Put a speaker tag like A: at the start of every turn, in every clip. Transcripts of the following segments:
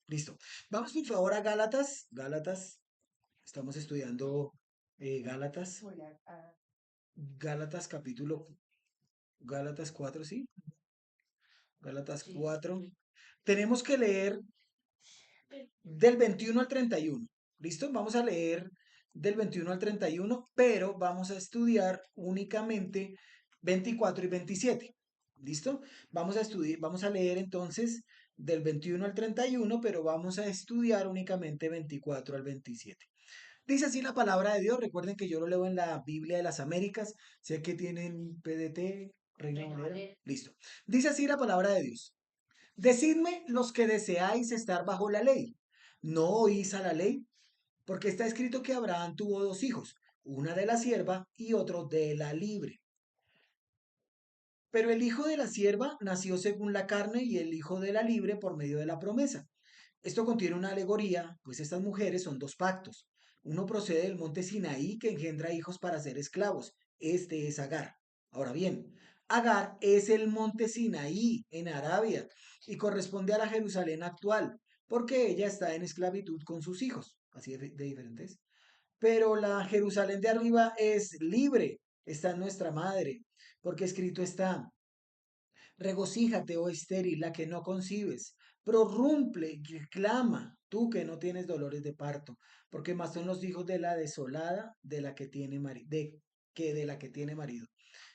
A: Listo. Vamos por favor a Gálatas. Gálatas. Estamos estudiando Gálatas. Gálatas capítulo. Gálatas 4, ¿sí? Gálatas 4. Tenemos que leer del 21 al 31. ¿Listo? Vamos a leer del 21 al 31, pero vamos a estudiar únicamente 24 y 27. ¿Listo? Vamos a estudiar, vamos a leer entonces del 21 al 31, pero vamos a estudiar únicamente 24 al 27. Dice así la palabra de Dios. Recuerden que yo lo leo en la Biblia de las Américas. Sé que tienen PDT, Reina Valera. Listo. Dice así la palabra de Dios. Decidme los que deseáis estar bajo la ley. ¿No oís a la ley? Porque está escrito que Abraham tuvo dos hijos, una de la sierva y otro de la libre. Pero el hijo de la sierva nació según la carne y el hijo de la libre por medio de la promesa. Esto contiene una alegoría, pues estas mujeres son dos pactos. Uno procede del monte Sinaí que engendra hijos para ser esclavos. Este es Agar. Ahora bien, Agar es el monte Sinaí en Arabia y corresponde a la Jerusalén actual, porque ella está en esclavitud con sus hijos, así de diferentes. Pero la Jerusalén de arriba es libre, está en nuestra madre, porque escrito está, regocíjate, oh estéril, la que no concibes, prorrumple, clama, tú que no tienes dolores de parto, porque más son los hijos de la desolada de la que tiene marido, que de la que tiene marido.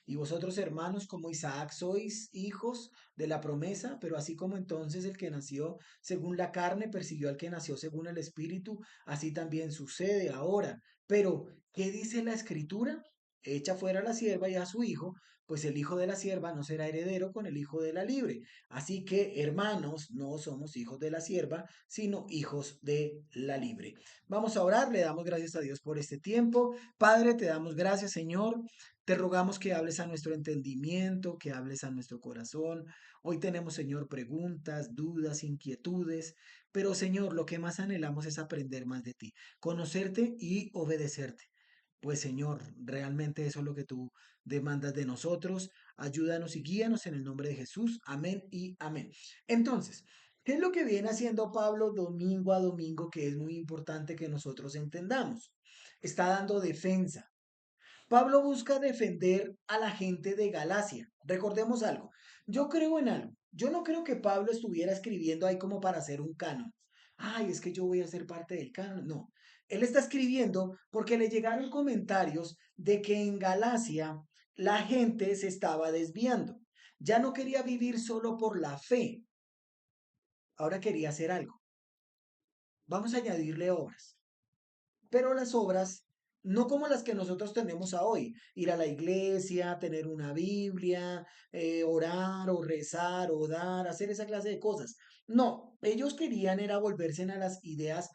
A: Y vosotros, hermanos, como Isaac, sois hijos de la promesa, pero así como entonces el que nació según la carne persiguió al que nació según el espíritu, así también sucede ahora. Pero, ¿qué dice la escritura? Echa fuera a la sierva y a su hijo, pues el hijo de la sierva no será heredero con el hijo de la libre. Así que, hermanos, no somos hijos de la sierva, sino hijos de la libre. Vamos a orar, le damos gracias a Dios por este tiempo. Padre, te damos gracias, Señor. Te rogamos que hables a nuestro entendimiento, que hables a nuestro corazón. Hoy tenemos, Señor, preguntas, dudas, inquietudes, pero, Señor, lo que más anhelamos es aprender más de ti, conocerte y obedecerte. Pues, Señor, realmente eso es lo que tú demandas de nosotros. Ayúdanos y guíanos en el nombre de Jesús. Amén y amén. Entonces, ¿qué es lo que viene haciendo Pablo domingo a domingo que es muy importante que nosotros entendamos? Está dando defensa. Pablo busca defender a la gente de Galacia. Recordemos algo. Yo creo en algo. Yo no creo que Pablo estuviera escribiendo ahí como para hacer un canon. Ay, es que yo voy a ser parte del canon. No. Él está escribiendo porque le llegaron comentarios de que en Galacia la gente se estaba desviando. Ya no quería vivir solo por la fe. Ahora quería hacer algo. Vamos a añadirle obras. Pero las obras no como las que nosotros tenemos a hoy, ir a la iglesia, tener una Biblia, orar o rezar o dar, hacer esa clase de cosas. No, ellos querían era volverse a las ideas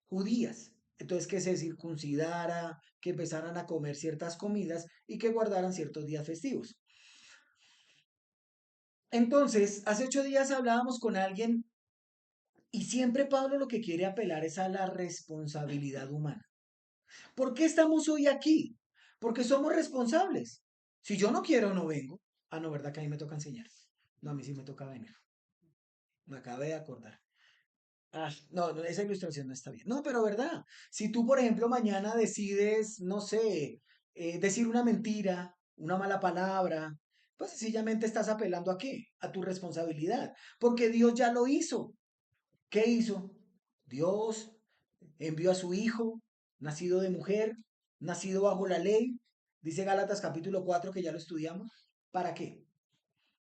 A: judías. Entonces que se circuncidara, que empezaran a comer ciertas comidas y que guardaran ciertos días festivos. Entonces, hace 8 días hablábamos con alguien y siempre Pablo lo que quiere apelar es a la responsabilidad humana. ¿Por qué estamos hoy aquí? Porque somos responsables. Si yo no quiero, no vengo. Ah, no, ¿verdad que a mí me toca enseñar? No, a mí sí me toca venir. Me acabé de acordar. Ah, no, no, esa ilustración no está bien. No, pero ¿verdad? Si tú, por ejemplo, mañana decides, no sé, decir una mentira, una mala palabra, pues sencillamente estás apelando a qué? A tu responsabilidad. Porque Dios ya lo hizo. ¿Qué hizo? Dios envió a su Hijo, nacido de mujer, nacido bajo la ley, dice Gálatas capítulo 4 que ya lo estudiamos. ¿Para qué?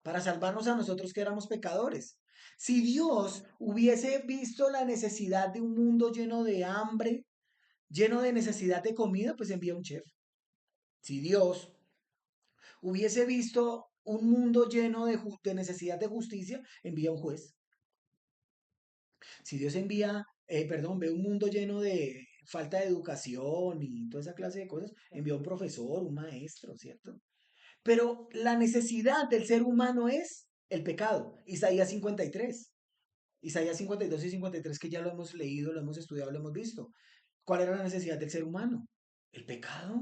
A: Para salvarnos a nosotros que éramos pecadores. Si Dios hubiese visto la necesidad de un mundo lleno de hambre, lleno de necesidad de comida, pues envía un chef. Si Dios hubiese visto un mundo lleno de necesidad de justicia, envía un juez. Si Dios envía, perdón, ve un mundo lleno de falta de educación y toda esa clase de cosas, envía un profesor, un maestro, ¿cierto? Pero la necesidad del ser humano es el pecado. Isaías 53. Isaías 52 y 53 que ya lo hemos leído, lo hemos estudiado, lo hemos visto. ¿Cuál era la necesidad del ser humano? El pecado.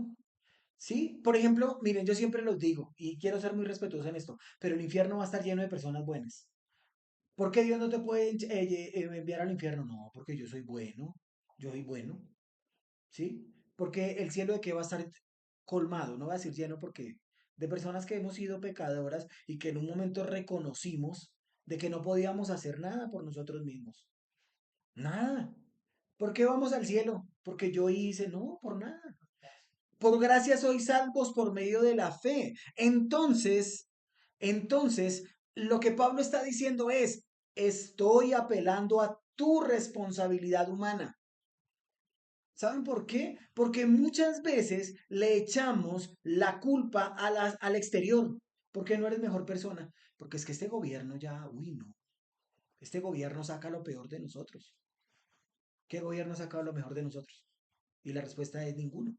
A: Sí, por ejemplo, miren, yo siempre los digo y quiero ser muy respetuoso en esto, pero el infierno va a estar lleno de personas buenas. ¿Por qué Dios no te puede enviar al infierno? No, porque yo soy bueno, yo soy bueno, ¿sí? Porque el cielo de qué va a estar colmado, no va a decir lleno porque de personas que hemos sido pecadoras y que en un momento reconocimos de que no podíamos hacer nada por nosotros mismos. Nada. ¿Por qué vamos al cielo? Porque yo hice, no, por nada. Por gracia sois salvos por medio de la fe. Entonces, lo que Pablo está diciendo es, estoy apelando a tu responsabilidad humana. ¿Saben por qué? Porque muchas veces le echamos la culpa al exterior. ¿Por qué no eres mejor persona? Porque es que este gobierno ya, uy, no. Este gobierno saca lo peor de nosotros. ¿Qué gobierno ha sacado lo mejor de nosotros? Y la respuesta es ninguno.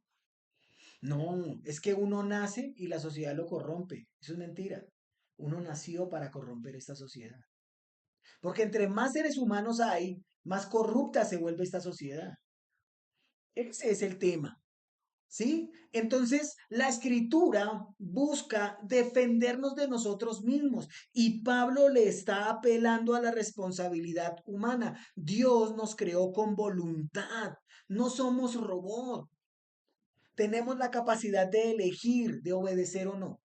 A: No, es que uno nace y la sociedad lo corrompe. Eso es mentira. Uno nació para corromper esta sociedad. Porque entre más seres humanos hay, más corrupta se vuelve esta sociedad. Ese es el tema. ¿Sí? Entonces, la escritura busca defendernos de nosotros mismos y Pablo le está apelando a la responsabilidad humana. Dios nos creó con voluntad, no somos robots. Tenemos la capacidad de elegir, de obedecer o no.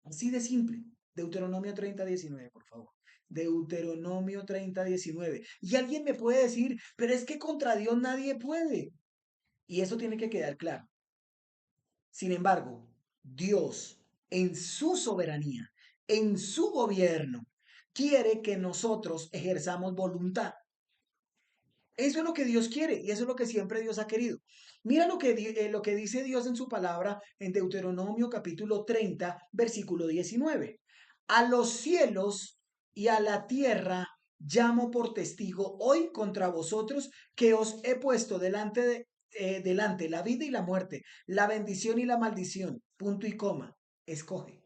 A: Así de simple. Deuteronomio 30:19, por favor. Deuteronomio 30:19. Y alguien me puede decir, pero es que contra Dios nadie puede. Y eso tiene que quedar claro. Sin embargo, Dios, en su soberanía, en su gobierno, quiere que nosotros ejerzamos voluntad. Eso es lo que Dios quiere y eso es lo que siempre Dios ha querido. Mira lo que dice Dios en su palabra en Deuteronomio capítulo 30, versículo 19. A los cielos y a la tierra llamo por testigo hoy contra vosotros que os he puesto delante la vida y la muerte, la bendición y la maldición. Punto y coma. Escoge.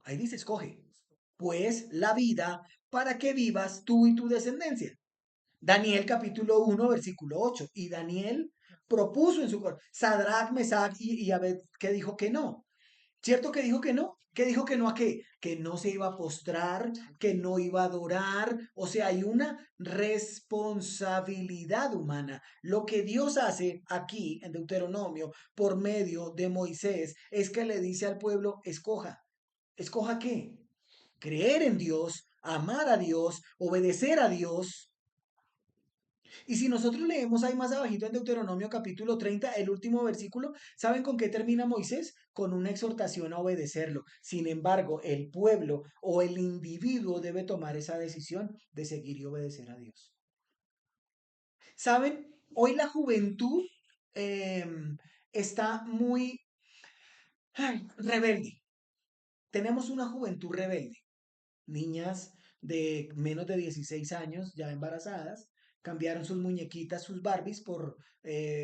A: Ahí dice escoge. Pues la vida para que vivas tú y tu descendencia. Daniel capítulo 1, versículo 8. Y Daniel propuso en su corazón, Sadrach, Mesach y Abed, que dijo que no. ¿Cierto que dijo que no? ¿Que dijo que no a qué? Que no se iba a postrar, que no iba a adorar. O sea, hay una responsabilidad humana. Lo que Dios hace aquí en Deuteronomio por medio de Moisés es que le dice al pueblo, escoja. ¿Escoja qué? Creer en Dios, amar a Dios, obedecer a Dios. Y si nosotros leemos ahí más abajito en Deuteronomio capítulo 30, el último versículo, ¿saben con qué termina Moisés? Con una exhortación a obedecerlo. Sin embargo, el pueblo o el individuo debe tomar esa decisión de seguir y obedecer a Dios. ¿Saben? Hoy la juventud eh, está muy rebelde. Tenemos una juventud rebelde. Niñas de menos de 16 años, ya embarazadas, cambiaron sus muñequitas, sus Barbies, por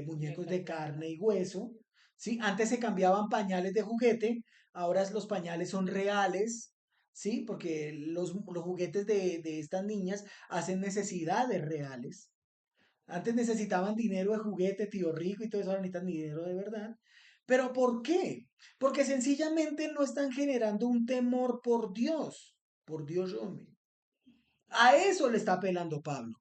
A: muñecos de carne y hueso. ¿Sí? Antes se cambiaban pañales de juguete, ahora los pañales son reales, ¿sí? Porque los juguetes de estas niñas hacen necesidades reales. Antes necesitaban dinero de juguete, tío rico y todo eso, ahora necesitan dinero de verdad. ¿Pero por qué? Porque sencillamente no están generando un temor por Dios, hombre. A eso le está apelando Pablo.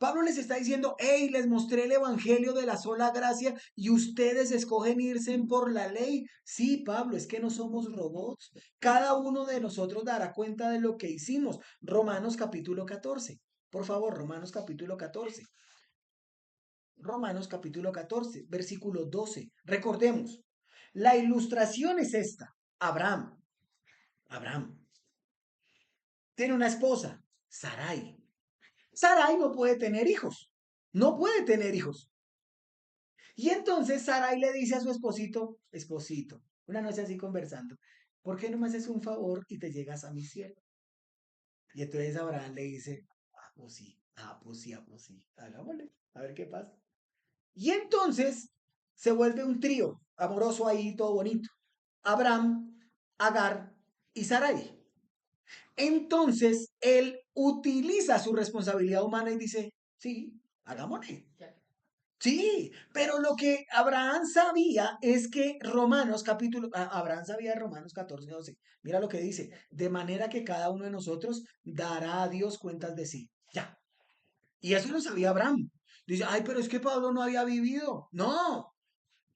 A: Pablo les está diciendo, hey, les mostré el evangelio de la sola gracia y ustedes escogen irse por la ley. Sí, Pablo, es que no somos robots. Cada uno de nosotros dará cuenta de lo que hicimos. Romanos capítulo 14. Por favor, Romanos capítulo 14. Romanos capítulo 14, versículo 12. Recordemos, la ilustración es esta. Abraham, tiene una esposa, Sarai. Sarai no puede tener hijos. No puede tener hijos. Y entonces Sarai le dice a su esposito, una noche así conversando, ¿por qué no me haces un favor y te llegas a mi cielo? Y entonces Abraham le dice, pues sí, pues sí, pues sí, hagámosle, a ver qué pasa. Y entonces se vuelve un trío amoroso ahí, todo bonito. Abraham, Agar y Sarai. Entonces él utiliza su responsabilidad humana y dice, sí, hagámosle. Sí, pero lo que Abraham sabía es que Abraham sabía de Romanos 14:12. Mira lo que dice, de manera que cada uno de nosotros dará a Dios cuentas de sí. Ya. Y eso lo sabía Abraham. Dice, ay, pero es que Pablo no había vivido. No,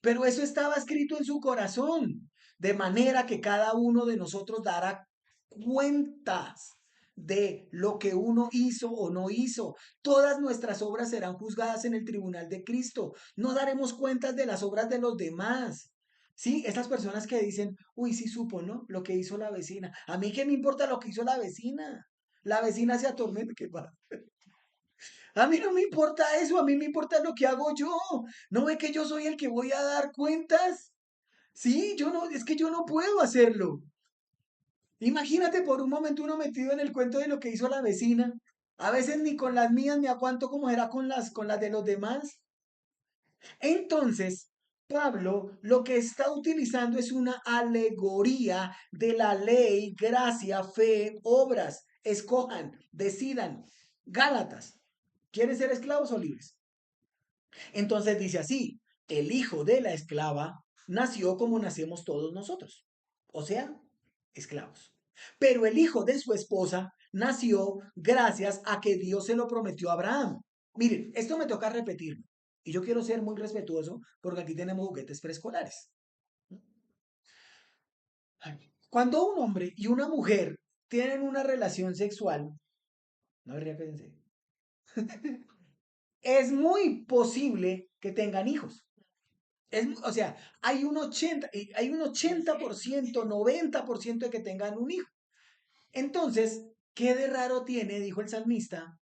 A: pero eso estaba escrito en su corazón, de manera que cada uno de nosotros dará cuentas de lo que uno hizo o no hizo. Todas nuestras obras serán juzgadas en el tribunal de Cristo. No daremos cuentas de las obras de los demás. Sí, estas personas que dicen, uy, sí supo, ¿no? Lo que hizo la vecina. A mí qué me importa lo que hizo la vecina. La vecina se atormenta, ¿qué pasa? A mí no me importa eso, a mí me importa lo que hago yo. ¿No ve que yo soy el que voy a dar cuentas? Sí, yo no, es que yo no puedo hacerlo. Imagínate por un momento uno metido en el cuento de lo que hizo la vecina. A veces ni con las mías me aguanto como era con las de los demás. Entonces, Pablo lo que está utilizando es una alegoría de la ley, gracia, fe, obras. Escojan, decidan. Gálatas, ¿quieren ser esclavos o libres? Entonces dice así, el hijo de la esclava nació como nacemos todos nosotros, o sea, esclavos. Pero el hijo de su esposa nació gracias a que Dios se lo prometió a Abraham. Miren, esto me toca repetirlo. Y yo quiero ser muy respetuoso porque aquí tenemos juguetes preescolares. Cuando un hombre y una mujer tienen una relación sexual, no ría, pensé, es muy posible que tengan hijos. O sea, hay un 80%, 90% de que tengan un hijo. Entonces, ¿qué de raro tiene, dijo el salmista?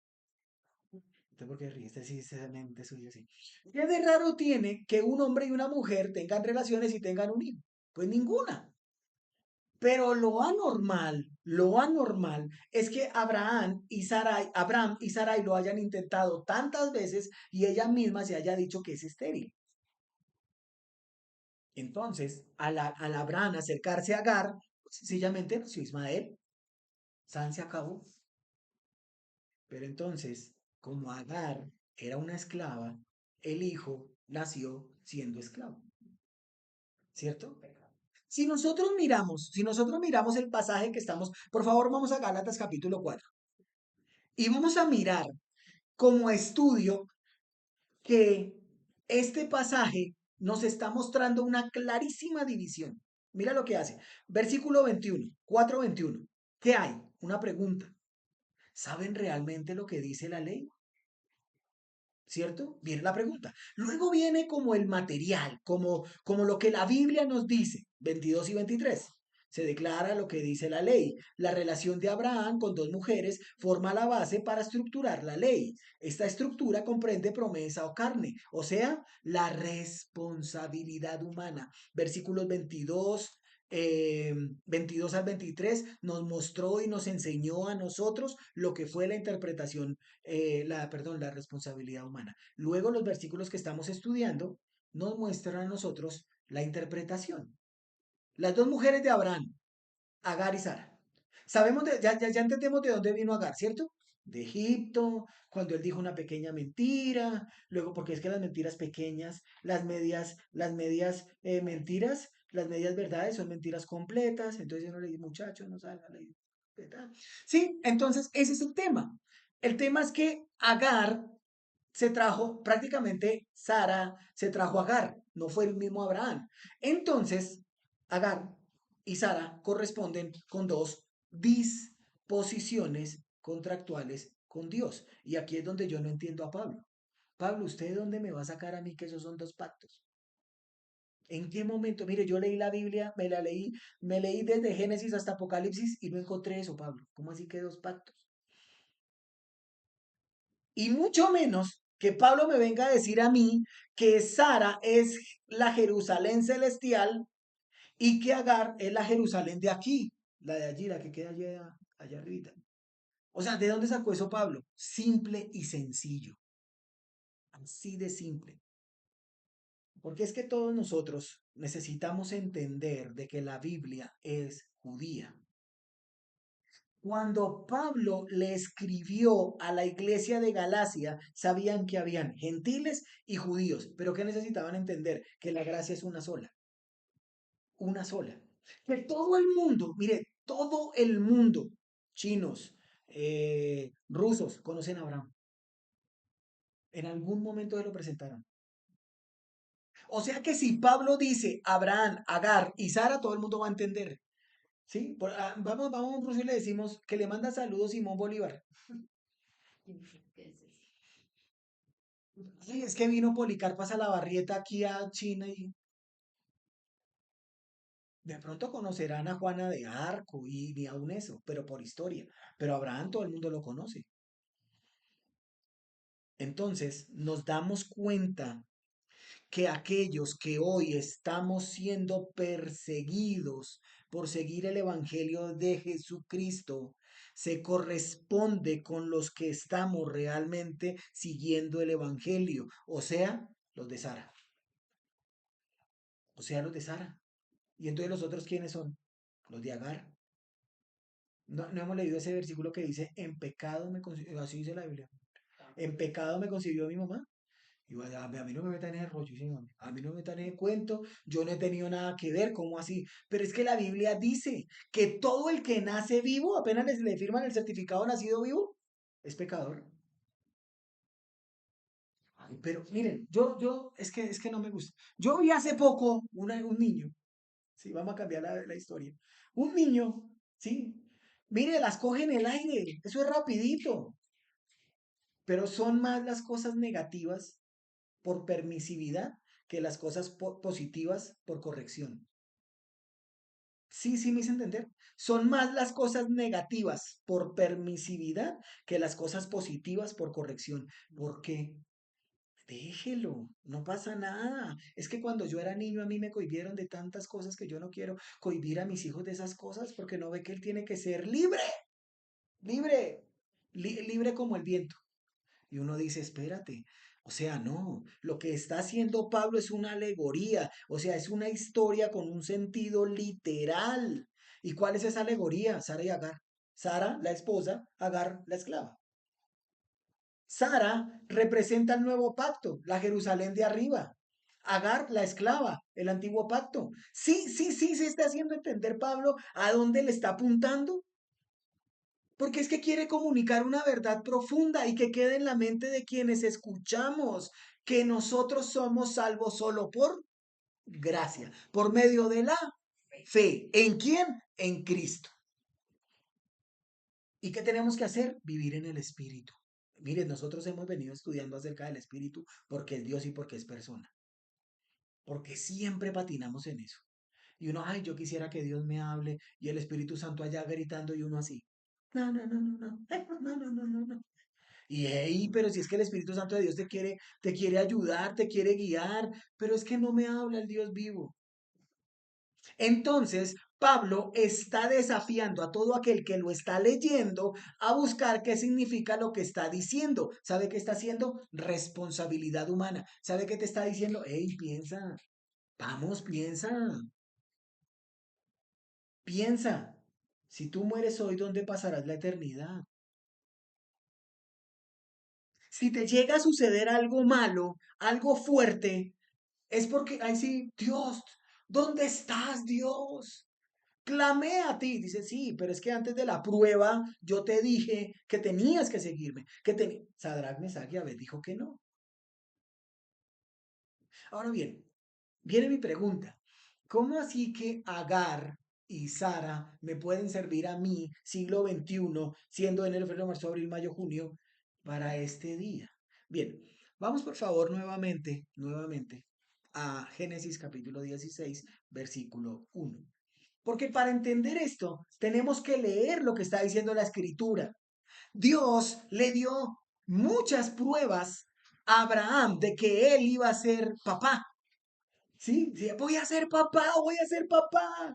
A: ¿Por qué ríes? Sí, mente suyo, sí. ¿Qué de raro tiene que un hombre y una mujer tengan relaciones y tengan un hijo? Pues ninguna. Pero lo anormal es que Abraham y Sarai lo hayan intentado tantas veces y ella misma se haya dicho que es estéril. Entonces, al Abraham acercarse a Agar, pues, sencillamente nació Ismael. San se acabó. Pero entonces, como Agar era una esclava, el hijo nació siendo esclavo. ¿Cierto? Si nosotros miramos el pasaje que estamos, por favor, vamos a Gálatas capítulo 4 y vamos a mirar como estudio que este pasaje nos está mostrando una clarísima división. Mira lo que hace. Versículo 21, 4:21. ¿Qué hay? Una pregunta. ¿Saben realmente lo que dice la ley? ¿Cierto? Viene la pregunta. Luego viene como el material, como lo que la Biblia nos dice, 22 y 23. Se declara lo que dice la ley. La relación de Abraham con dos mujeres forma la base para estructurar la ley. Esta estructura comprende promesa o carne, o sea, la responsabilidad humana. Versículos 22 al 23 nos mostró y nos enseñó a nosotros lo que fue la interpretación, la responsabilidad humana. Luego los versículos que estamos estudiando nos muestran a nosotros la interpretación. Las dos mujeres de Abraham, Agar y Sara. Ya entendemos de dónde vino Agar, ¿cierto? De Egipto, cuando él dijo una pequeña mentira, luego porque es que las mentiras pequeñas, las medias mentiras, las medias verdades son mentiras completas, entonces yo no le dije, muchacho, no salga, le dije, ¿verdad? Sí, entonces ese es el tema. El tema es que Agar se trajo, prácticamente Sara se trajo a Agar, no fue el mismo Abraham. Entonces, Agar y Sara corresponden con dos disposiciones contractuales con Dios. Y aquí es donde yo no entiendo a Pablo. Pablo, ¿usted de dónde me va a sacar a mí que esos son dos pactos? ¿En qué momento? Mire, yo leí la Biblia, me leí desde Génesis hasta Apocalipsis y no encontré eso, Pablo. ¿Cómo así que dos pactos? Y mucho menos que Pablo me venga a decir a mí que Sara es la Jerusalén celestial y que Agar es la Jerusalén de aquí, la de allí, la que queda allá arriba. O sea, ¿de dónde sacó eso Pablo? Simple y sencillo, así de simple. Porque es que todos nosotros necesitamos entender de que la Biblia es judía. Cuando Pablo le escribió a la iglesia de Galacia, sabían que habían gentiles y judíos, pero que necesitaban entender que la gracia es una sola. Que todo el mundo, mire, todo el mundo, chinos, rusos, conocen a Abraham. En algún momento se lo presentaron. O sea que si Pablo dice Abraham, Agar y Sara, todo el mundo va a entender. ¿Sí? Vamos a un ruso y le decimos que le manda saludos Simón Bolívar. Ay, es que vino Policarpas a la Barrieta aquí a China y de pronto conocerán a Juana de Arco y ni aún eso, pero por historia. Pero Abraham todo el mundo lo conoce. Entonces nos damos cuenta que aquellos que hoy estamos siendo perseguidos por seguir el Evangelio de Jesucristo, se corresponde con los que estamos realmente siguiendo el Evangelio, o sea, los de Sara, o sea, los de Sara. ¿Y entonces los otros quiénes son? Los de Agar. No hemos leído ese versículo que dice, en pecado me concibió, así dice la Biblia, en pecado me concibió mi mamá. Y bueno, a mí no me metan en el rollo, sí, a mí no me metan en el cuento, yo no he tenido nada que ver, ¿cómo así? Pero es que la Biblia dice que todo el que nace vivo, apenas le firman el certificado nacido vivo, es pecador. Ay, pero miren, es que no me gusta. Yo vi hace poco un niño, sí, vamos a cambiar la historia. Un niño, sí, mire, las coge en el aire, eso es rapidito, pero son más las cosas negativas por permisividad que las cosas positivas por corrección. Sí, sí, me hice entender. Son más las cosas negativas por permisividad que las cosas positivas por corrección. ¿Por qué? Déjelo, no pasa nada. Es que cuando yo era niño a mí me cohibieron de tantas cosas que yo no quiero cohibir a mis hijos de esas cosas porque no ve que él tiene que ser libre, libre, libre como el viento. Y uno dice, espérate, o sea, no, lo que está haciendo Pablo es una alegoría, o sea, es una historia con un sentido literal. ¿Y cuál es esa alegoría? Sara y Agar. Sara, la esposa, Agar, la esclava. Sara representa el nuevo pacto, la Jerusalén de arriba. Agar, la esclava, el antiguo pacto. Sí, sí, sí, se está haciendo entender Pablo a dónde le está apuntando. Porque es que quiere comunicar una verdad profunda y que quede en la mente de quienes escuchamos que nosotros somos salvos solo por gracia, por medio de la fe. ¿En quién? En Cristo. ¿Y qué tenemos que hacer? Vivir en el Espíritu. Miren, nosotros hemos venido estudiando acerca del Espíritu porque es Dios y porque es persona. Porque siempre patinamos en eso. Y uno, ay, yo quisiera que Dios me hable y el Espíritu Santo allá gritando y uno así. No, no, no, no, no, no, no, no, no, no. Y hey, pero si es que el Espíritu Santo de Dios te quiere ayudar, te quiere guiar, pero es que no me habla el Dios vivo. Entonces, Pablo está desafiando a todo aquel que lo está leyendo a buscar qué significa lo que está diciendo. ¿Sabe qué está haciendo? Responsabilidad humana. ¿Sabe qué te está diciendo? Hey, piensa, vamos, piensa, piensa. Si tú mueres hoy, ¿dónde pasarás la eternidad? Si te llega a suceder algo malo, algo fuerte, es porque, ay sí, Dios, ¿dónde estás, Dios? Clamé a ti. Dice, sí, pero es que antes de la prueba yo te dije que tenías que seguirme. Sadrach, Mesach y Abed dijo que no. Ahora bien, viene mi pregunta. ¿Cómo así que Agar y Sara me pueden servir a mí, siglo XXI, siendo enero, febrero, marzo, abril, mayo, junio, para este día? Bien, vamos por favor nuevamente a Génesis capítulo 16, versículo 1. Porque para entender esto, tenemos que leer lo que está diciendo la escritura. Dios le dio muchas pruebas a Abraham de que él iba a ser papá. Sí, sí, voy a ser papá, voy a ser papá.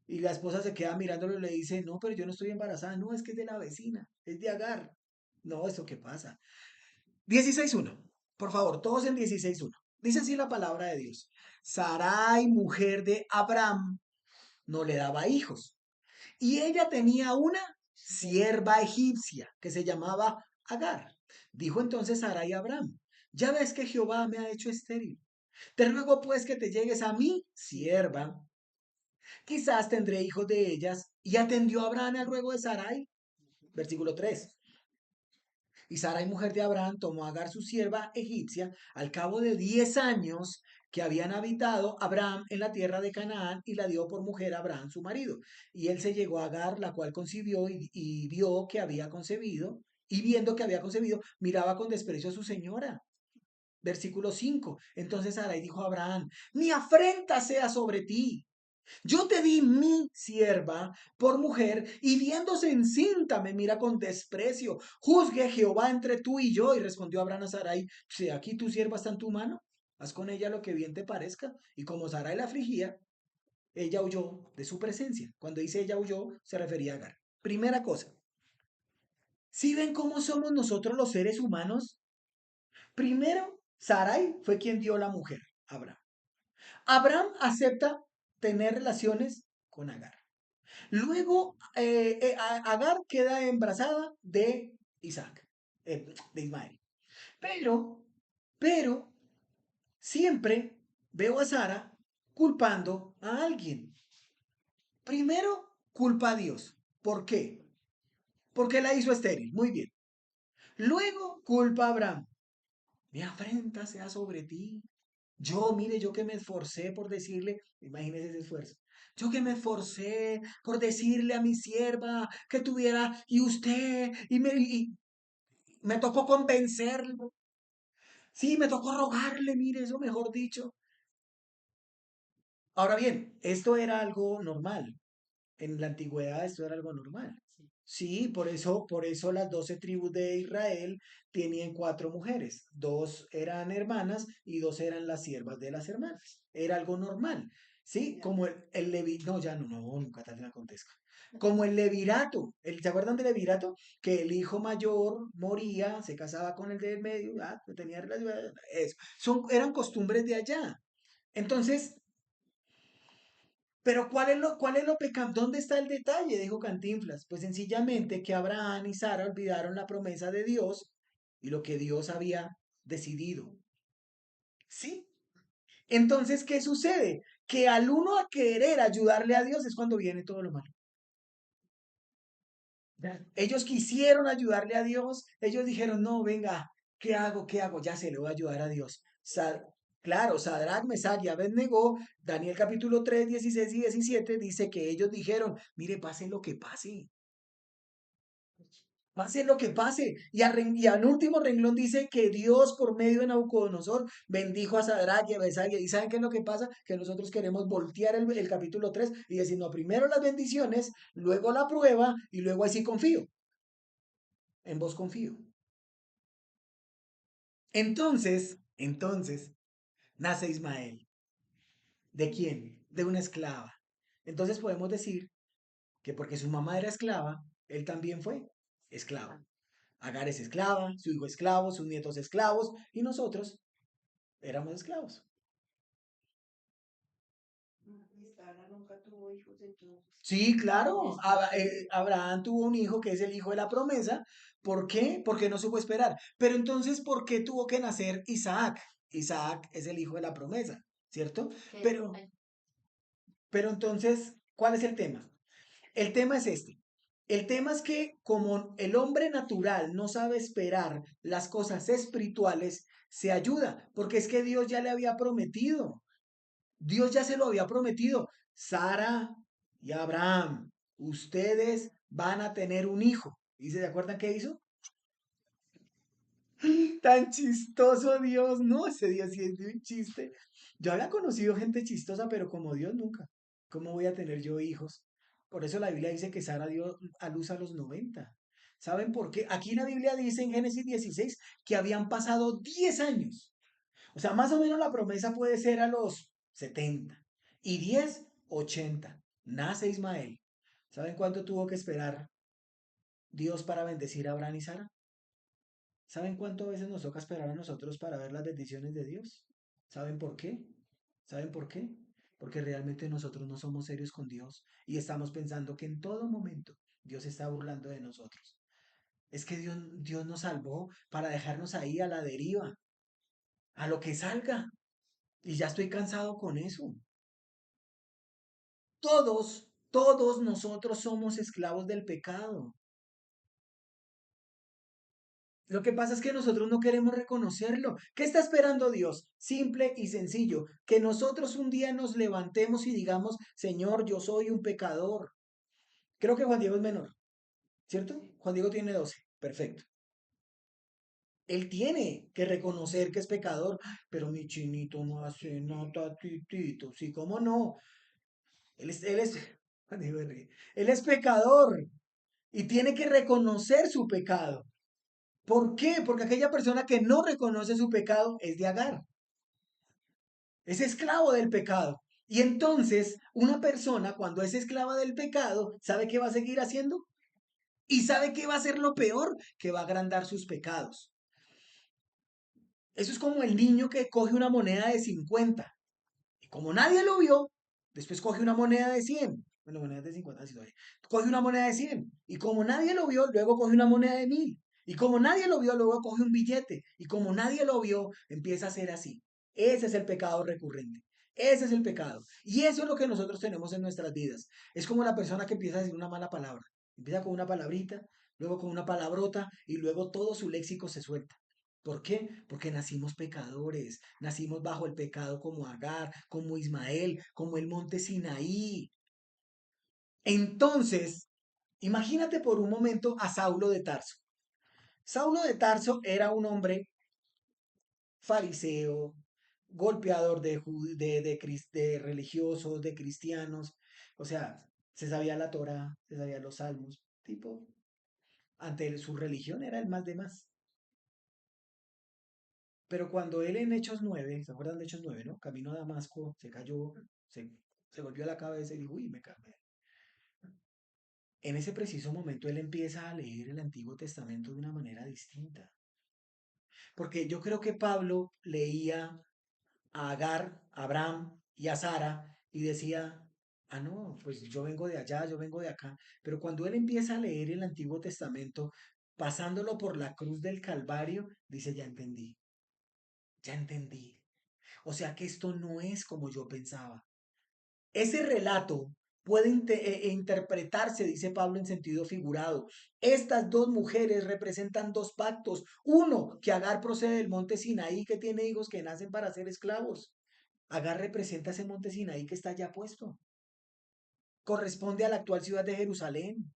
A: Y la esposa se queda mirándolo y le dice, no, pero yo no estoy embarazada. No, es que es de la vecina, es de Agar. No, ¿eso qué pasa? 16:1. Por favor, todos en 16:1. Dice así la palabra de Dios. Sarai, mujer de Abraham, no le daba hijos. Y ella tenía una. sierva egipcia, que se llamaba Agar. Dijo entonces Sarai a Abraham, ya ves que Jehová me ha hecho estéril. Te ruego pues que te llegues a mí, sierva. Quizás tendré hijos de ellas. Y atendió Abraham al ruego de Sarai. Versículo 3. Y Sarai, mujer de Abraham, tomó a Agar su sierva egipcia al cabo de 10 años que habían habitado Abraham en la tierra de Canaán y la dio por mujer a Abraham su marido. Y él se llegó a Agar, la cual concibió y vio que había concebido, y viendo que había concebido, miraba con desprecio a su señora. Versículo 5. Entonces Sarai dijo a Abraham, mi afrenta sea sobre ti. Yo te di mi sierva por mujer y viéndose encinta me mira con desprecio. Juzgue Jehová entre tú y yo. Y respondió Abraham a Sarai, si aquí tu sierva está en tu mano, haz con ella lo que bien te parezca. Y como Sarai la afligía, ella huyó de su presencia. Cuando dice ella huyó, se refería a Agar. Primera cosa, ¿si ven cómo somos nosotros los seres humanos? Primero, Sarai fue quien dio la mujer, Abraham. Abraham acepta tener relaciones con Agar. Luego, Agar queda embarazada de Isaac, de Ismael. Pero, siempre veo a Sara culpando a alguien. Primero, culpa a Dios. ¿Por qué? Porque la hizo estéril. Muy bien. Luego, culpa a Abraham. Mi afrenta sea sobre ti. Yo, mire, yo que me esforcé por decirle, imagínese ese esfuerzo. Yo que me esforcé por decirle a mi sierva que tuviera, y usted, y me tocó convencerlo. Sí, me tocó rogarle, mire, eso mejor dicho. Ahora bien, esto era algo normal. En la antigüedad esto era algo normal. Sí, por eso las 12 tribus de Israel tenían cuatro mujeres. Dos eran hermanas y dos eran las siervas de las hermanas. Era algo normal. Sí, como el no, ya no, no, nunca tal vez acontezca. Como el levirato. ¿Se acuerdan del levirato? Que el hijo mayor moría, se casaba con el del medio, tenía relación, eso. Eran costumbres de allá. Entonces, pero ¿cuál es lo pecado? ¿Dónde está el detalle? Dijo Cantinflas. Pues sencillamente que Abraham y Sara olvidaron la promesa de Dios y lo que Dios había decidido. ¿Sí? Entonces, ¿qué sucede? Que al uno a querer ayudarle a Dios es cuando viene todo lo malo. Ellos quisieron ayudarle a Dios, ellos dijeron, no, venga, ¿qué hago? ¿Qué hago? Ya se le voy a ayudar a Dios. Claro, Sadrach, Mesach y Abednego, Daniel capítulo 3, 16 y 17 dice que ellos dijeron, mire, pase lo que pase, pase lo que pase. Y al último renglón dice que Dios por medio de Nabucodonosor bendijo a Sadrach y a Mesach. ¿Y saben qué es lo que pasa? Que nosotros queremos voltear el capítulo 3 y decir, no, primero las bendiciones, luego la prueba y luego así confío. En vos confío. Entonces, nace Ismael. ¿De quién? De una esclava. Entonces podemos decir que porque su mamá era esclava, él también fue esclavo. Agar es esclava, su hijo esclavo, sus nietos esclavos, y nosotros éramos esclavos. Sí, claro. Abraham tuvo un hijo que es el hijo de la promesa. ¿Por qué? Porque no supo esperar. Pero entonces, ¿por qué tuvo que nacer Isaac? Isaac es el hijo de la promesa, ¿cierto? Pero, pero entonces, ¿cuál es el tema? El tema es este. El tema es que como el hombre natural no sabe esperar las cosas espirituales, se ayuda, porque es que Dios ya le había prometido. Dios ya se lo había prometido. Sara y Abraham, ustedes van a tener un hijo. ¿Y se acuerdan qué hizo? Tan chistoso Dios, no, ese Dios sí es de un chiste. Yo había conocido gente chistosa, pero como Dios nunca. ¿Cómo voy a tener yo hijos? Por eso la Biblia dice que Sara dio a luz a los 90. ¿Saben por qué? Aquí la Biblia dice en Génesis 16 que habían pasado 10 años. O sea, más o menos la promesa puede ser a los 70. Y 10, 80. Nace Ismael. ¿Saben cuánto tuvo que esperar Dios para bendecir a Abraham y Sara? ¿Saben cuánto a veces nos toca esperar a nosotros para ver las bendiciones de Dios? ¿Saben por qué? ¿Saben por qué? Porque realmente nosotros no somos serios con Dios y estamos pensando que en todo momento Dios se está burlando de nosotros. Es que Dios nos salvó para dejarnos ahí a la deriva, a lo que salga. Y ya estoy cansado con eso. Todos nosotros somos esclavos del pecado. Lo que pasa es que nosotros no queremos reconocerlo. ¿Qué está esperando Dios? Simple y sencillo, que nosotros un día nos levantemos y digamos, Señor, yo soy un pecador. Creo que Juan Diego es menor, ¿cierto? Juan Diego tiene 12. Perfecto. Él tiene que reconocer que es pecador, pero mi chinito no hace nada, titito. Sí, ¿cómo no? Juan Diego ríe. Él es pecador y tiene que reconocer su pecado. ¿Por qué? Porque aquella persona que no reconoce su pecado es de Agar, es esclavo del pecado. Y entonces, una persona cuando es esclava del pecado, ¿sabe qué va a seguir haciendo? ¿Y sabe qué va a ser lo peor? Que va a agrandar sus pecados. Eso es como el niño que coge una moneda de 50 y como nadie lo vio, después coge una moneda de 100. Bueno, moneda de 50, así todavía. Coge una moneda de 100 y como nadie lo vio, luego coge una moneda de 1000. Y como nadie lo vio, luego coge un billete. Y como nadie lo vio, empieza a ser así. Ese es el pecado recurrente. Ese es el pecado. Y eso es lo que nosotros tenemos en nuestras vidas. Es como la persona que empieza a decir una mala palabra. Empieza con una palabrita, luego con una palabrota y luego todo su léxico se suelta. ¿Por qué? Porque nacimos pecadores, nacimos bajo el pecado como Agar, como Ismael, como el monte Sinaí. Entonces, imagínate por un momento a Saulo de Tarso. Saulo de Tarso era un hombre fariseo, golpeador de religiosos, de cristianos. O sea, se sabía la Torá, se sabía los salmos. Tipo, ante su religión era el más de más. Pero cuando él en Hechos 9, ¿se acuerdan de Hechos 9, no? Camino a Damasco, se cayó, se, se golpeó la cabeza y dijo, uy, me cae. En ese preciso momento él empieza a leer el Antiguo Testamento de una manera distinta. Porque yo creo que Pablo leía a Agar, a Abraham y a Sara y decía, ah, no, pues yo vengo de allá, yo vengo de acá. Pero cuando él empieza a leer el Antiguo Testamento, pasándolo por la cruz del Calvario, dice, ya entendí, ya entendí. O sea que esto no es como yo pensaba. Ese relato puede interpretarse, dice Pablo, en sentido figurado. Estas dos mujeres representan dos pactos. Uno, que Agar procede del monte Sinaí, que tiene hijos que nacen para ser esclavos. Agar representa ese monte Sinaí que está ya puesto. Corresponde a la actual ciudad de Jerusalén.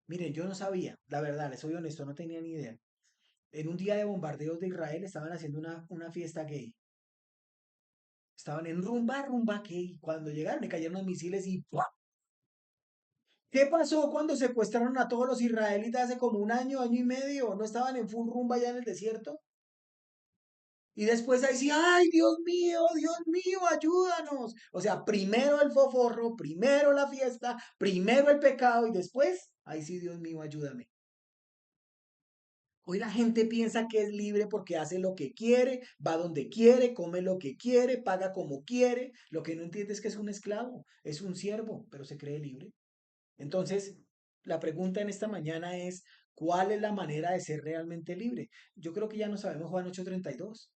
A: Miren, yo no sabía, la verdad, les soy honesto, no tenía ni idea. En un día de bombardeos de Israel estaban haciendo una fiesta gay. Estaban en rumba gay. Cuando llegaron le cayeron los misiles y ¡pua! ¿Qué pasó cuando secuestraron a todos los israelitas hace como un año, año y medio? ¿No estaban en full rumba allá en el desierto? Y después ahí sí, ay, Dios mío, ayúdanos. O sea, primero el foforro, primero la fiesta, primero el pecado y después, ahí sí, Dios mío, ayúdame. Hoy la gente piensa que es libre porque hace lo que quiere, va donde quiere, come lo que quiere, paga como quiere. Lo que no entiende es que es un esclavo, es un siervo, pero se cree libre. Entonces, la pregunta en esta mañana es, ¿cuál es la manera de ser realmente libre? Yo creo que ya no sabemos Juan 8:32.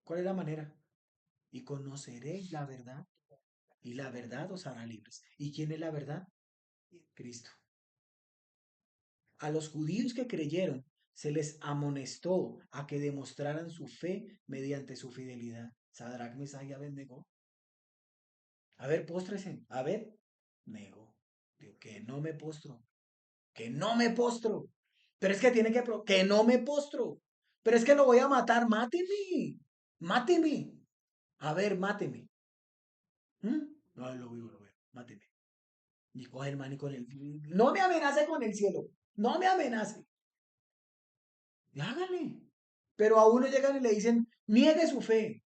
A: ¿Cuál es la manera? Y conoceréis la verdad, y la verdad os hará libres. ¿Y quién es la verdad? Cristo. A los judíos que creyeron se les amonestó a que demostraran su fe mediante su fidelidad. Sadrach, Mesach y Abednego. A ver, póstrese. A ver, negó. Digo, que no me postro. Que no me postro. Pero es que tiene que no me postro. Pero es que lo voy a matar. Máteme. Máteme. A ver, máteme. ¿Mm? No, lo veo. Máteme. Y coge el man y con el... No me amenace con el cielo. No me amenace. Y hágale. Pero a uno llegan y le dicen, niegue su fe.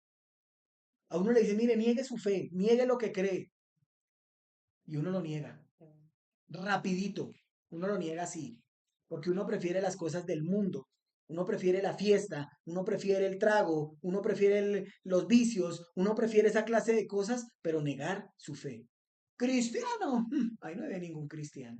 A: A uno le dicen, mire, niegue su fe. Niegue lo que cree. Y uno lo niega. Rapidito. Uno lo niega así. Porque uno prefiere las cosas del mundo. Uno prefiere la fiesta, uno prefiere el trago, uno prefiere los vicios, uno prefiere esa clase de cosas, pero negar su fe. Cristiano, ahí no hay ningún cristiano.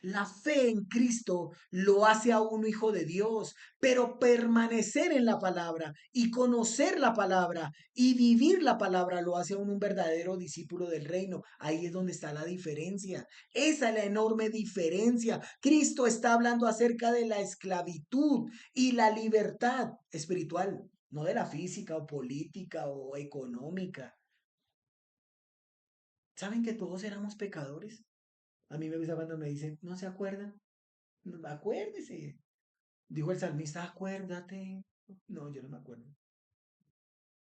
A: La fe en Cristo lo hace a uno hijo de Dios, pero permanecer en la palabra y conocer la palabra y vivir la palabra lo hace a uno un verdadero discípulo del reino. Ahí es donde está la diferencia. Esa es la enorme diferencia. Cristo está hablando acerca de la esclavitud y la libertad espiritual, no de la física o política o económica. ¿Saben que todos éramos pecadores? A mí me gusta cuando me dicen, ¿no se acuerdan? No, acuérdese. Dijo el salmista, acuérdate. No, yo no me acuerdo.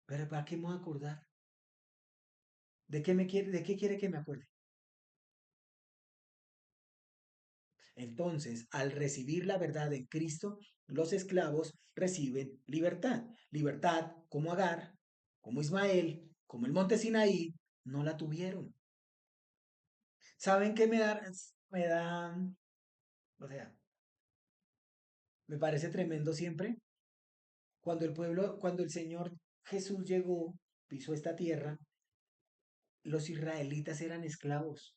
A: Pero ¿para qué me voy a acordar? ¿De qué quiere que me acuerde? Entonces, al recibir la verdad en Cristo, los esclavos reciben libertad. Libertad como Agar, como Ismael, como el monte Sinaí, no la tuvieron. ¿Saben qué me da, o sea, me parece tremendo siempre? Cuando el Señor Jesús llegó, pisó esta tierra, los israelitas eran esclavos.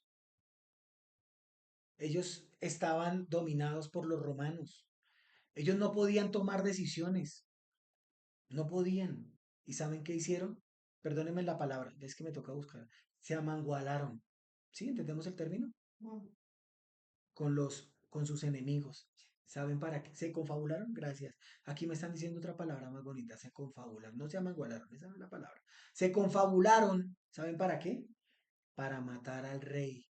A: Ellos estaban dominados por los romanos. Ellos no podían tomar decisiones. No podían. ¿Y saben qué hicieron? Perdónenme la palabra, es que me toca buscar. Se amangualaron. ¿Sí? ¿Entendemos el término? Con sus enemigos. ¿Saben para qué? ¿Se confabularon? Gracias. Aquí me están diciendo otra palabra más bonita. Se confabularon. No se amangualaron, esa no es la palabra. Se confabularon. ¿Saben para qué? Para matar al rey.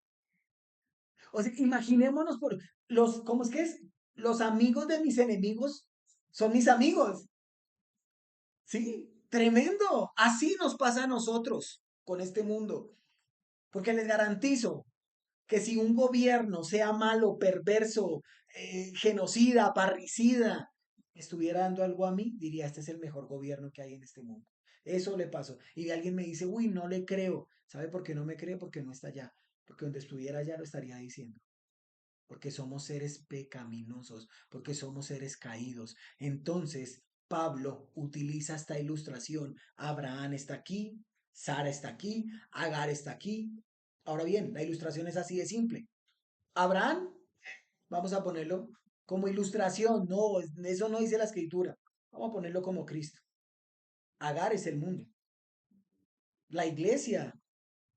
A: O sea, imaginémonos por ¿cómo es que es? Los amigos de mis enemigos son mis amigos. Sí, tremendo. Así nos pasa a nosotros con este mundo. Porque les garantizo que si un gobierno, sea malo, perverso, genocida, parricida, estuviera dando algo a mí, diría, este es el mejor gobierno que hay en este mundo. Eso le pasó. Y alguien me dice, uy, no le creo. ¿Sabe por qué no me cree? Porque no está allá. Porque donde estuviera allá lo estaría diciendo. Porque somos seres pecaminosos, porque somos seres caídos. Entonces, Pablo utiliza esta ilustración. Abraham está aquí, Sara está aquí, Agar está aquí. Ahora bien, la ilustración es así de simple. Abraham, vamos a ponerlo como ilustración, no, eso no dice la escritura. Vamos a ponerlo como Cristo. Agar es el mundo. La iglesia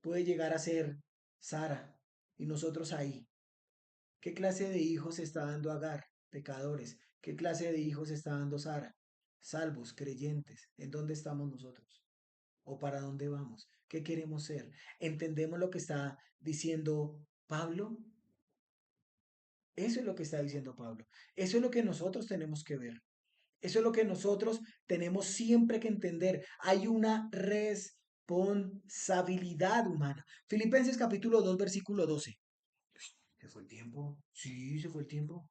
A: puede llegar a ser Sara y nosotros ahí. ¿Qué clase de hijos está dando Agar? Pecadores. ¿Qué clase de hijos está dando Sara? Salvos, creyentes. ¿En dónde estamos nosotros? ¿O para dónde vamos? ¿Qué queremos ser? ¿Entendemos lo que está diciendo Pablo? Eso es lo que está diciendo Pablo. Eso es lo que nosotros tenemos que ver. Eso es lo que nosotros tenemos siempre que entender. Hay una responsabilidad humana. Filipenses capítulo 2 versículo 12. ¿Se fue el tiempo? Sí, se fue el tiempo.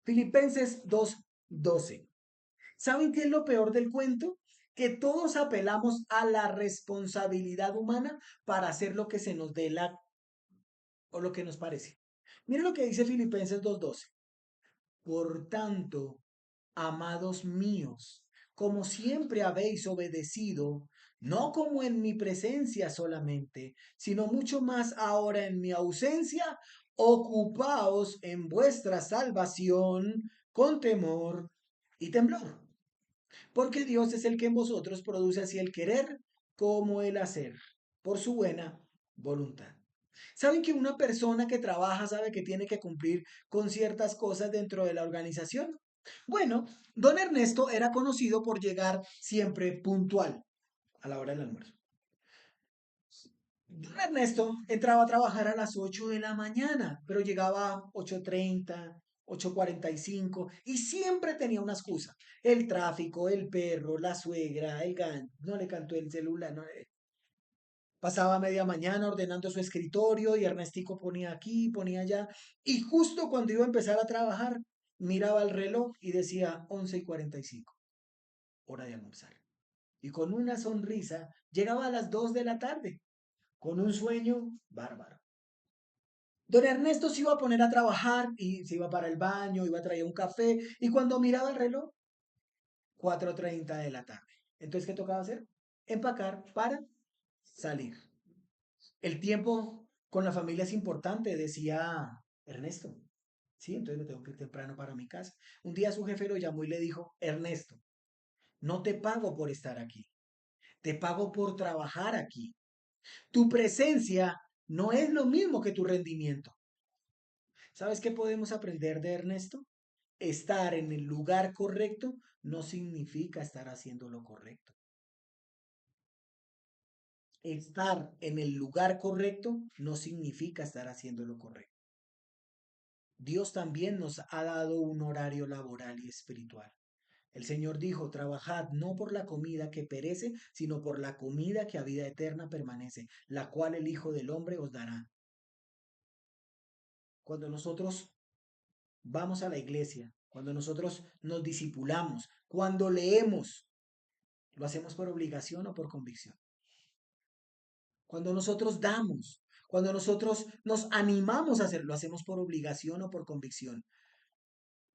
A: Filipenses 2:12. ¿Saben qué es lo peor del cuento? Que todos apelamos a la responsabilidad humana para hacer lo que se nos dé la o lo que nos parece. Miren lo que dice Filipenses 2:12. Por tanto, amados míos, como siempre habéis obedecido, no como en mi presencia solamente, sino mucho más ahora en mi ausencia, ocupaos en vuestra salvación con temor y temblor. Porque Dios es el que en vosotros produce así el querer como el hacer, por su buena voluntad. ¿Saben que una persona que trabaja sabe que tiene que cumplir con ciertas cosas dentro de la organización? Bueno, don Ernesto era conocido por llegar siempre puntual a la hora del almuerzo. Don Ernesto entraba a trabajar a las 8 de la mañana, pero llegaba a 8:30, 8:45 y siempre tenía una excusa. El tráfico, el perro, la suegra, el gan, no le cantó el celular, no, pasaba media mañana ordenando su escritorio y Ernestico ponía aquí, ponía allá. Y justo cuando iba a empezar a trabajar, miraba el reloj y decía 11:45, hora de almorzar. Y con una sonrisa llegaba a las 2 de la tarde, con un sueño bárbaro. Don Ernesto se iba a poner a trabajar y se iba para el baño, iba a traer un café y cuando miraba el reloj, 4:30 de la tarde. Entonces, ¿qué tocaba hacer? Empacar para salir. El tiempo Con la familia es importante, decía Ernesto. Sí, entonces me tengo que ir temprano para mi casa. Un día su jefe lo llamó y le dijo, Ernesto, no te pago por estar aquí, te pago por trabajar aquí. Tu presencia no es lo mismo que tu rendimiento. ¿Sabes qué podemos aprender de Ernesto? Estar en el lugar correcto no significa estar haciendo lo correcto. Estar en el lugar correcto no significa estar haciendo lo correcto. Dios también nos ha dado un horario laboral y espiritual. El Señor dijo, trabajad no por la comida que perece, sino por la comida que a vida eterna permanece, la cual el Hijo del Hombre os dará. Cuando nosotros vamos a la iglesia, cuando nosotros nos discipulamos, cuando leemos, ¿lo hacemos por obligación o por convicción? Cuando nosotros damos, cuando nosotros nos animamos a hacerlo, ¿lo hacemos por obligación o por convicción?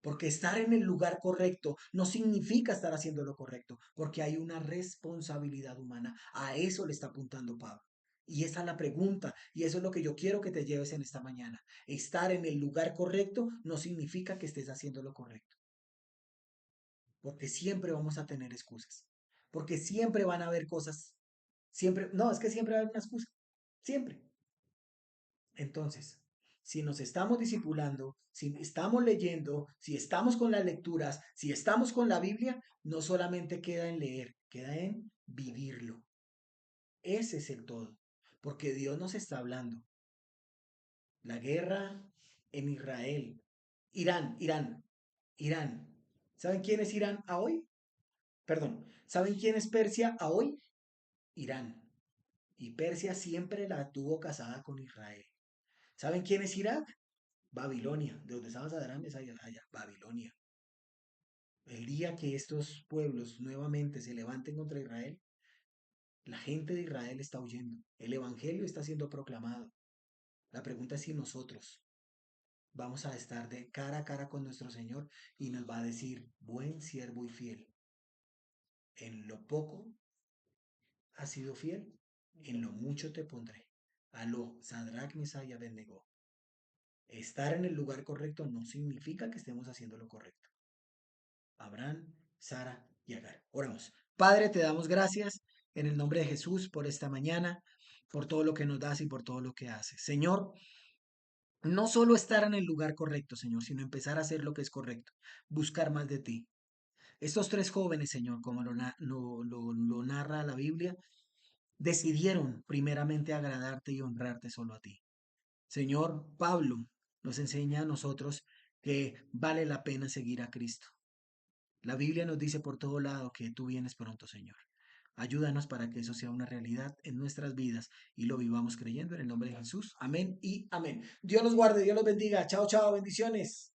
A: Porque estar en el lugar correcto no significa estar haciendo lo correcto, porque hay una responsabilidad humana. A eso le está apuntando Pablo. Y esa es la pregunta, y eso es lo que yo quiero que te lleves en esta mañana. Estar en el lugar correcto no significa que estés haciendo lo correcto, porque siempre vamos a tener excusas, porque siempre van a haber cosas, siempre, no, es que siempre va a haber una excusa, siempre. Entonces, si nos estamos discipulando, si estamos leyendo, si estamos con las lecturas, si estamos con la Biblia, no solamente queda en leer, queda en vivirlo. Ese es el todo, porque Dios nos está hablando. La guerra en Israel, Irán. ¿Saben quién es Irán a hoy? Perdón, ¿saben quién es Persia a hoy? Irán. Y Persia siempre la tuvo casada con Israel. ¿Saben quién es Irak? Babilonia, de donde estaba Saddam es allá, Babilonia. El día que estos pueblos nuevamente se levanten contra Israel, la gente de Israel está huyendo. El Evangelio está siendo proclamado. La pregunta es si nosotros vamos a estar de cara a cara con nuestro Señor y nos va a decir, buen siervo y fiel, en lo poco has sido fiel, en lo mucho te pondré. Aló, Sadrach, Mesach y Abednego. Estar en el lugar correcto no significa que estemos haciendo lo correcto. Abraham, Sara y Agar. Oramos. Padre, te damos gracias en el nombre de Jesús por esta mañana, por todo lo que nos das y por todo lo que haces. Señor, no solo estar en el lugar correcto, Señor, sino empezar a hacer lo que es correcto, buscar más de ti. Estos tres jóvenes, Señor, como lo narra la Biblia, decidieron primeramente agradarte y honrarte solo a ti. Señor, Pablo nos enseña a nosotros que vale la pena seguir a Cristo. La Biblia nos dice por todo lado que tú vienes pronto, Señor. Ayúdanos para que eso sea una realidad en nuestras vidas y lo vivamos creyendo en el nombre de Jesús. Amén y amén. Dios los guarde, Dios los bendiga. Chao, chao, bendiciones.